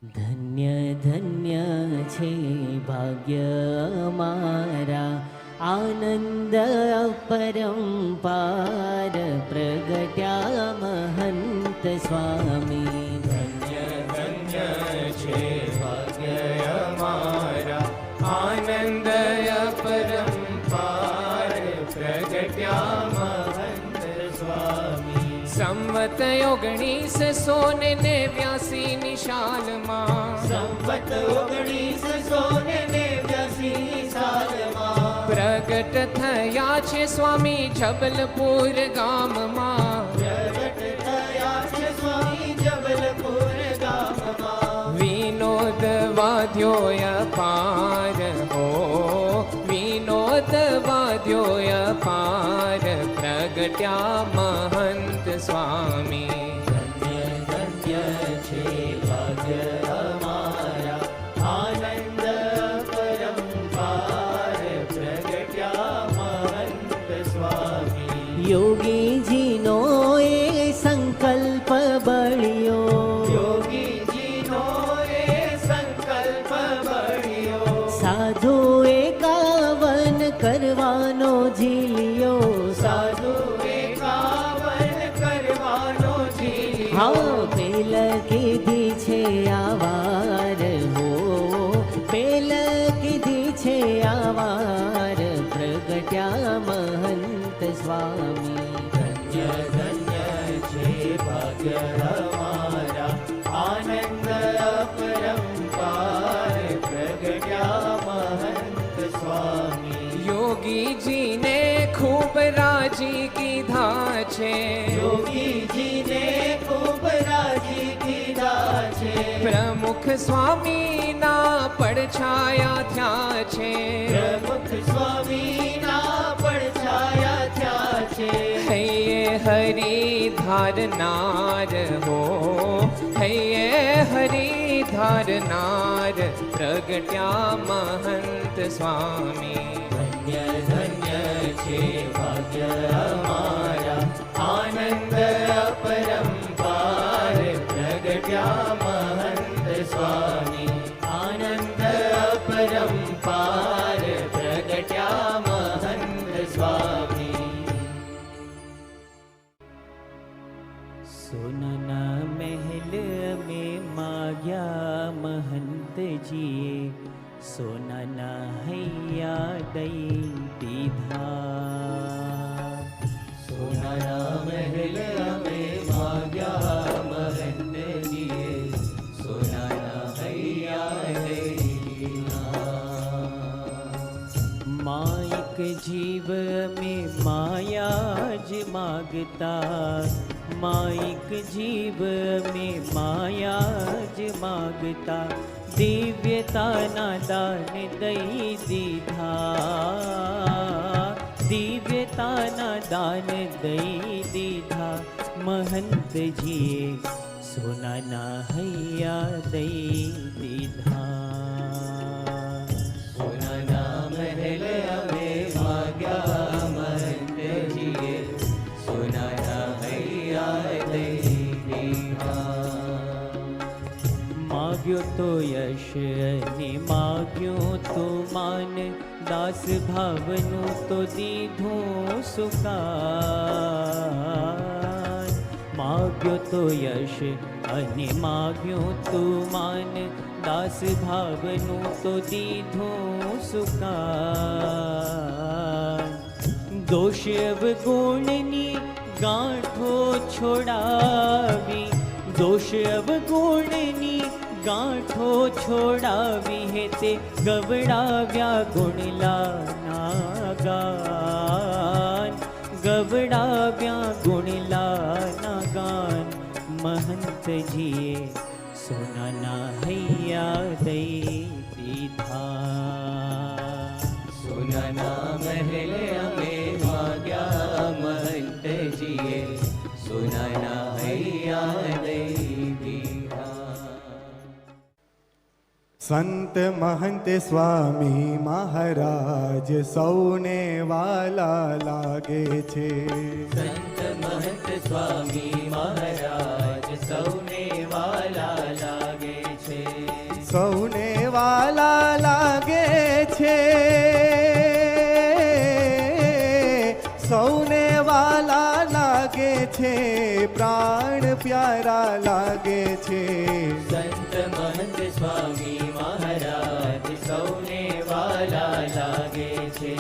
ધન્ય ધન્ય છે ભાગ્ય અમારા, આનંદ પરંપાર પ્રગટ્યા મહંત સ્વામી. ધન્ય ધન્ય છે ભાગ્ય અમારા, આનંદ પરંપાર પ્રગટ્યા મહંત સ્વામી. સંવત 1989 નિશાલમાં, સંવત 1989 સાલમાં પ્રગટ થયા છે સ્વામી જબલપુર ગામમાં. પ્રગટ થયા છે સ્વામી જબલપુર ગામમાં. વિનોદ વાદ્યો અપાર હો, વિનોદ વાદ્યો અપાર પ્રગટ્યા મહંત સ્વામી. ધન્ય ધન્ય છે ભાગ્ય અમારા, આનંદ પરંપાર પ્રગટ્યા મહંત સ્વામી. યોગીજીનો એ સંકલ્પ બળ્યો, યોગીજીનો એ સંકલ્પ બળ્યો. સાધુ 51 કરવાનો ઝીલ્યો, સાધુ 51 કરવાનો ઝીલ્યો. હા પેલ કીધી છે આવાર હો, પેલ કીધી છે આવાર પ્રગટ્યા મહંત સ્વામી. ધન્ય ધન્ય છે ભાગ્ય અમારા, આનંદ પરંપાર પ્રગટ્યા મહંત સ્વામી. યોગીજીને ખૂબ રાજી કીધા છે, યોગીજીને ખૂબ રાજી કીધા છે. પ્રમુખ સ્વામીના પડછાયા થયા છે, પ્રમુખ સ્વામીના પડછાયા થયા છે. હૈયે હરી ધારનાર હો, હૈયે હરી ધારનાર પ્રગટ્યા મહંત સ્વામી. ધન્ય ધન્ય છે ભાગ્ય અમારા, આનંદ પરંપાર પ્રગટ્યા મહંત સ્વામી. આનંદ પરંપાર પ્રગટ્યા મહંત સ્વામી. સોનાના મહેલ મેં માગ્યા મહંતજીએ, સોનાના હૈયા દઈ દીધા. સોનાના મહેલ મેં માગ્યા મહંતજીએ, સોનાના હૈયા દઈ દીધા. માયક જીવ મેં માયા જ માગતા, માયક જીવ મેં માયા જ માગતા. દિવ્યતાના દાન દઈ દીધા, દિવ્યતાના દાન દઈ દીધા. મહંતજીએ સોનાના હૈયા દઈ દીધા. સોનાના મહેલ અમે માગ્યા મહંતજીએ, સોનાના હૈયા દઈ દીધા. માગ્યો તો યશ અને માગ્યો તો માન, દાસ ભાવનું તો દીધું સુકાન. માગ્યો તો યશ અને માગ્યો તો માન, દાસ ભાવનું તો દીધું સુકાન. દોષ અવગુણની ગાંઠો છોડાવી, દોષ અવગુણની ગાંઠો છોડાવી હે તે ગવડાવ્યા ગુણલાના ગાન, ગવડાવ્યા ગુણલાના ગાન. મહંતજીએ સોનાના હૈયા દઈ દીધા. સોનાના મહેલ અમે માગ્યા મહંતજીએ, સોનાના હૈયા દઈ દીધા. સંત મહંત સ્વામી મહારાજ સૌને વાલા લાગે છે. સંત મહંત સ્વામી મહારાજ સૌને વાલા લાગે છે. સૌને વાલા લાગે છે, સૌને વાલા લાગે છે, પ્રાણ પ્યારા લાગે છે. સંત મહંત સ્વામી મહારાજ સૌને વાલા લાગે છે.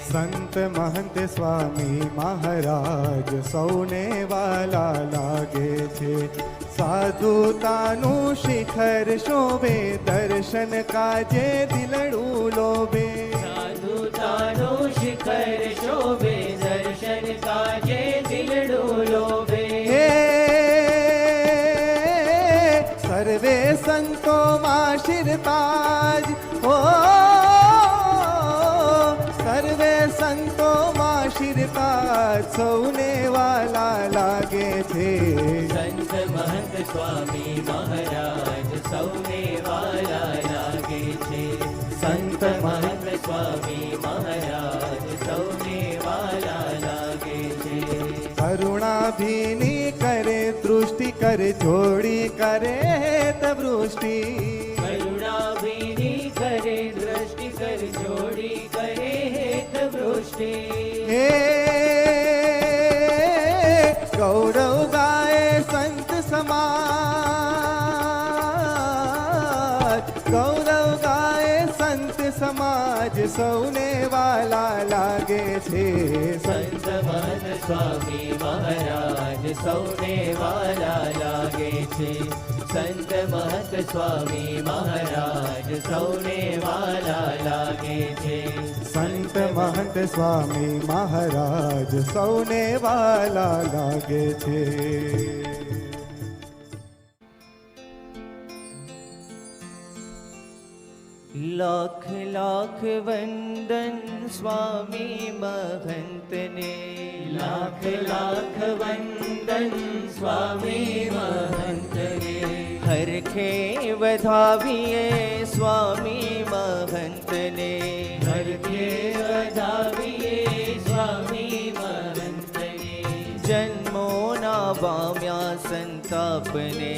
સંત મહંત સ્વામી મહારાજ સૌને વાલા લાગે છે. સાધુતાનું શિખર શોભે, દર્શન કાજે દિલડું લોભે. સાધુતાનું શિખર શોભે, દર્શન કાજે દિલડું લોભે. હે સર્વે સંતોમાં શિરતાજ, ઓ સર્વે સંતોમાં શિરતાજ સૌને વાલા લાગે છે. સંત મહંત સ્વામી મહારાજ સૌને વાલા લાગે છે. સંત મહંત સ્વામી મહારાજ સૌને વાલા લાગે છે. કરુણાભીની કરે દૃષ્ટિ, કરે જોડી કરે હેતવૃષ્ટિ. કરુણાભીની કરે દ્રષ્ટિ, કર જોડી કરે હેતવૃષ્ટિ. હે ગૌરવ ગાય સંત સમાજ, ગૌરવ ગાય સંત સમાજ સૌને વાલા લાગે છે. સંત મહંત સ્વામી મહારાજ સૌને વાલા લાગે છે. સંત મહંત સ્વામી મહારાજ સૌને વાલા લાગે છે. સંત મહંત સ્વામી મહારાજ સૌને વાલા લાગે છે. લાખ લાખ વંદન સ્વામી મહંતને. લાખ લાખ વંદન સ્વામી મહંતને. હરખે વધાવીએ સ્વામી મહંતને. હરખે વધાવીએ સ્વામી મહંતને. જન્મોના પામ્યા સંતાપને,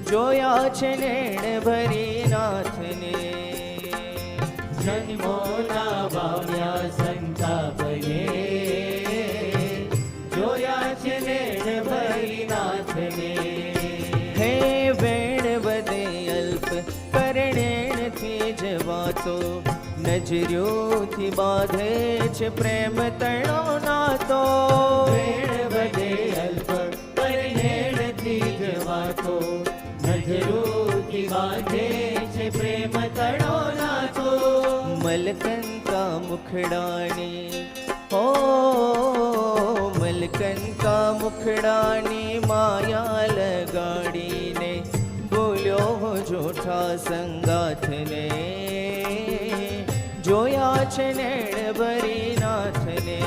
જોયા છે નેણ ભરી નાથને. જન્મોના પામ્યા સંતાપને, જોયા છે નેણ ભરી નાથને. હે વેણ વધે અલ્પ કરણેણથી જવાતો, નજર્યોથી બાંધે છે પ્રેમ તણો નાતો. વેણ વધે અલ્પ કરણેણથી જવાતો, નજરોથી બાંધે છે પ્રેમ તણો નાતો. મલકંકા મુખડાની, હો મલકંકા મુખડાની માયા લગાડીને, બોલ્યો જોઠા સંગાથને. જોયા છે નેણ ભરી નાથને.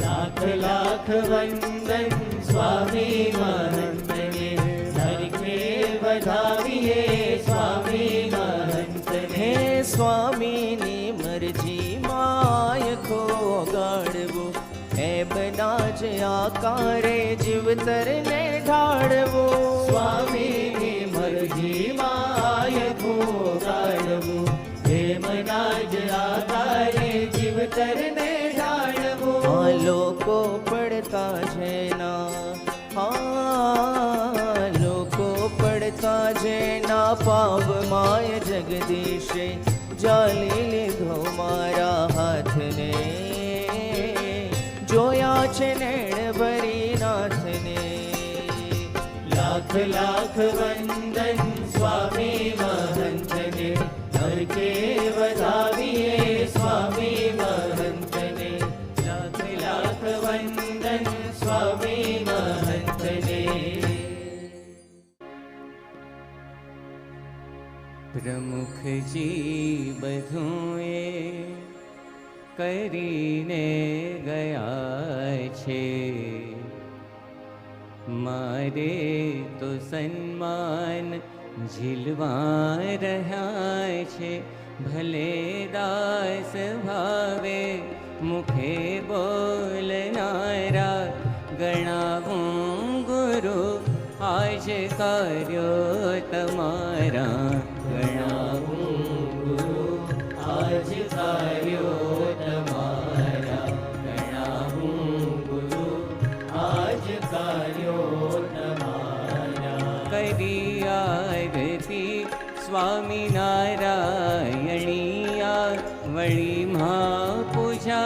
લાખ લાખ વંદન સ્વામી મહંતને. હરખે વધાવીએ સ્વામી મહંતને. હે સ્વામીની મરજી માયખો ગાળવું, એ બના જ આકારે જીવતરને ઢાળવું. સ્વામીની મરજી માયખો ગાળવું, એ બના જ આકારે જીવતરને ઢાળવું. આ લોકો પડતા જેના, હા લોકો પડતા જેના, પાવ માય જગદીશે જાલી લીધો મારા હાથને. જોયા છે નેણ ભરી નાથને. લાખ લાખ વંદન સ્વામી મહંતને. હરખે વધાવીએ સ્વામી મહંતને. લાખ લાખ વંદન સ્વામી મહંતને. પ્રમુખજી બધું એ કરીને ગયા છે, મારે તો સન્માન ઝીલવા રહ્યા છે. ભલે દાસ ભાવે મુખે બોલનારા, ગણાવું ગુરુ આજ आज कार्यो तमारा गणाऊं गुरु, आज कार्यो तमारा गणाऊं गुरु, आज कार्यो तमारा। करी आरती स्वामी नारायणिया, वळी महापूजा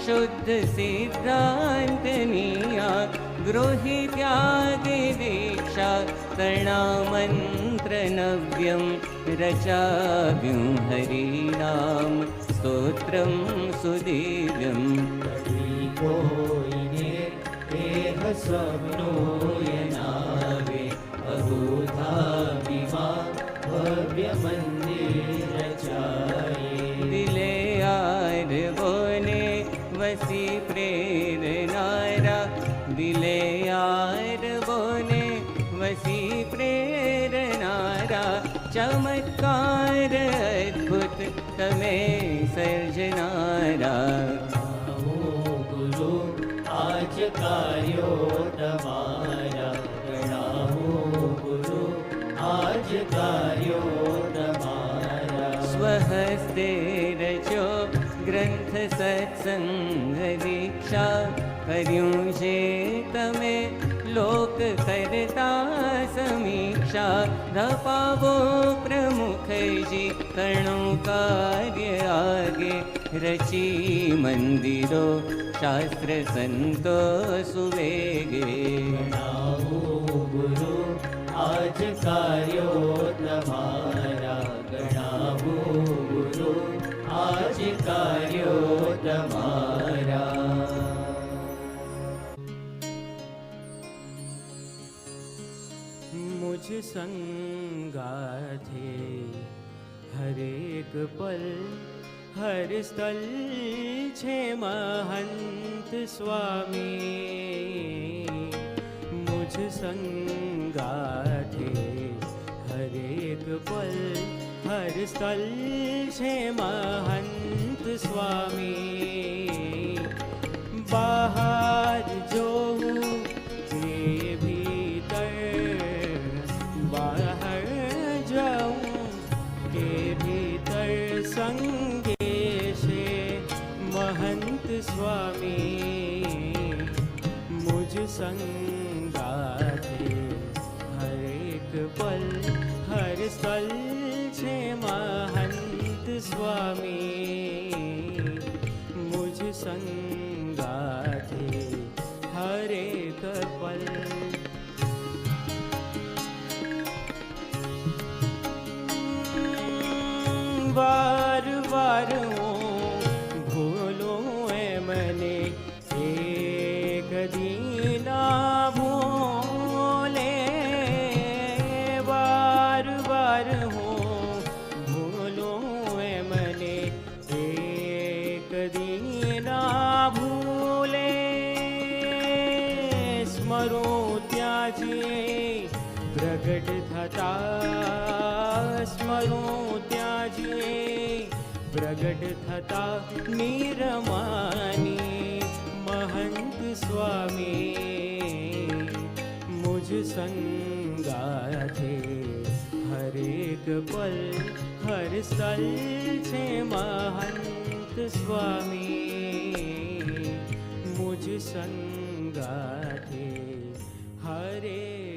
शुद्ध सिद्धांतनिया, गृही त्यागे दीक्षा तृणामंत्र नव्यं, रचाव्युं हरिनाम स्तोत्रं सुदिव्यम्। कोयिने देह स्वप्नो यनावे, अगोधा विमा भव्य मंदिर रचाये। दिले आर बोने वसी प्रेरणारा, दिले आर बोने वसी प्रेरणारा, चमत्कार अद्भुत तमे सर्जनारा। गुरु आज कार्यो तमारा गणाओ गुरु, आज कार्यो तमारा। स्वहस्ते रचो ग्रंथ सत्संग दीक्षा, कर्यूं जे तमे लोक करता समीक्षा। धपावो प्रमुख जी करणो कार्य आगे, रची मंदिरो शास्त्र संतो सुवेगे। गणाओ गुरु आज कार्यो तमारा गणाओ गुरु, आज कार्यो तमारा। मुझ संगाथे हर एक पल हर स्थल छे महंत स्वामी। मुझ संगाथे हर एक पल हर स्थल छे महंत स्वामी। बाहर जोऊं के भीतर, बाहर जाऊं के भीतर, संगे से महंत स्वामी। मुझ संगाथे हर एक पल हर स्थल छे महंत स्वामी। मुझ संगाथे हर एक पल। बार बार भूलो मने एक दीना भूले। बार बार भूलो मने एक दीना भूले। स्मरो त्याजे प्रगट थता, स्मरो त्याजे प्रगट थता निरमानी महंत स्वामी। मुझ संगाथे हर एक पल हर स्थल छे महंत स्वामी। मुझ संगाथे हर एक